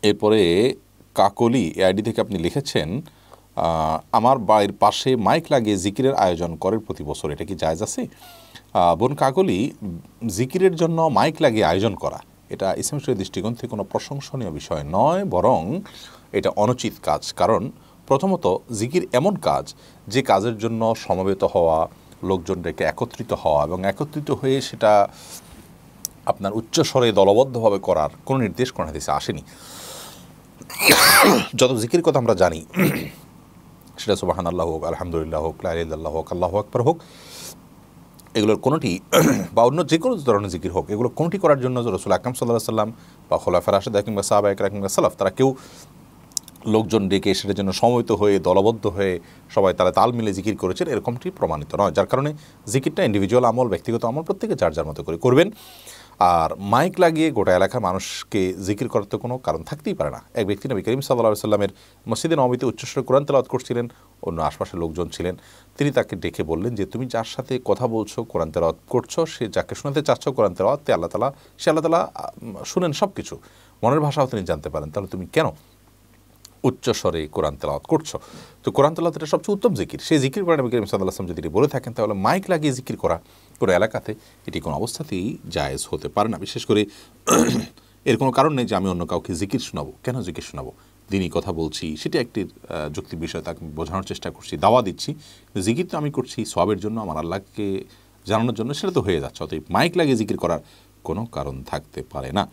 এরপরে কাকলি আইডি থেকে আপনি লিখেছেন, আমার বাড়ির পাশে মাইক লাগিয়ে জিকিরের আয়োজন করে প্রতি বছর, এটা কি জায়েজ আছে? বোন কাকলি, জিকিরের জন্য মাইক লাগিয়ে আয়োজন করা এটা ইসলামের দৃষ্টিকোণ থেকে কোনো প্রশংসনীয় বিষয় নয়, বরং এটা অনুচিত কাজ। কারণ প্রথমত জিকির এমন কাজ যে কাজের জন্য সমবেত হওয়া, লোকজন ডেকে একত্রিত হওয়া এবং একত্রিত হয়ে সেটা আপনার উচ্চস্বরে দলবদ্ধভাবে করার কোনো নির্দেশ কোন হাদিসে আসেনি। যত জিকির কথা আমরা জানি, সেটা সুবহানাল্লাহ হোক, আলহামদুলিল্লাহ হোক, লা ইলাহা ইল্লাল্লাহ হোক, আল্লাহু আকবার হোক, এগুলোর কোনোটি বা অন্য যে কোনো ধরনের জিকির হোক, এগুলো কোনোটি করার জন্য রাসূল আকরাম সাল্লাল্লাহু আলাইহি ওয়াসাল্লাম বা খুলাফায়ে রাশিদিন কিংবা সাহাবায়ে কেরাম কিংবা সালাফ, তারা কেউ লোকজন ডেকে সেটার জন্য সমবেত হয়ে দলবদ্ধ হয়ে সবাই তারা তাল মিলে জিকির করেছেন, এরকমটি প্রমাণিত নয়। যার কারণে জিকিরটা ইন্ডিভিজুয়াল আমল, ব্যক্তিগত আমল, প্রত্যেকে যার যার মতো করে করবেন। আর মাইক লাগিয়ে গোটা এলাকার মানুষকে জিকির করার তো কোনো কারণ থাকতেই পারে না। এক ব্যক্তি নবী করিম সাল্লাল্লাহু আলাইহি ওয়াসাল্লামের মসজিদে নববীতে উচ্চস্বরে কোরআন তেলাওয়াত করছিলেন, অন্য আশপাশের লোকজন ছিলেন, তিনি তাকে ডেকে বললেন যে তুমি যার সাথে কথা বলছো, কোরআন তেলাওয়াত করছো, সে যাকে শোনাতে চাচ্ছ কোরআন তেলাওয়াত, আল্লাহ তাআলা শুনেন সব কিছু, মনের ভাষাও তিনি জানতে পারেন, তাহলে তুমি কেন উচ্চস্বরে কোরআন তেলাওয়াত করছো? তো কোরআন তেলাওয়াত এটা সবচেয়ে উত্তম জিকির, সেই জিকির করে নবী করিম সাল্লাল্লাহু আলাইহি ওয়াসাল্লাম যদি বলে থাকেন, তাহলে মাইক লাগিয়ে জিকির করা কোনো এলাকাতে এটি কোনো অবস্থাতেই জায়েজ হতে পারে না। বিশেষ করে এর কোনো কারণ নেই যে আমি অন্য কাউকে জিকির শোনাবো। কেন জিকির শোনাবো? দিনই কথা বলছি, সেটি একটি যুক্তির বিষয়, তাকে বোঝানোর চেষ্টা করছি, দাওয়া দিচ্ছি। জিকির তো আমি করছি সওয়াবের জন্য, আমার আল্লাহকে জানানোর জন্য, সেটা তো হয়ে যাচ্ছে। অতএব মাইক লাগিয়ে জিকির করার কোনো কারণ থাকতে পারে না।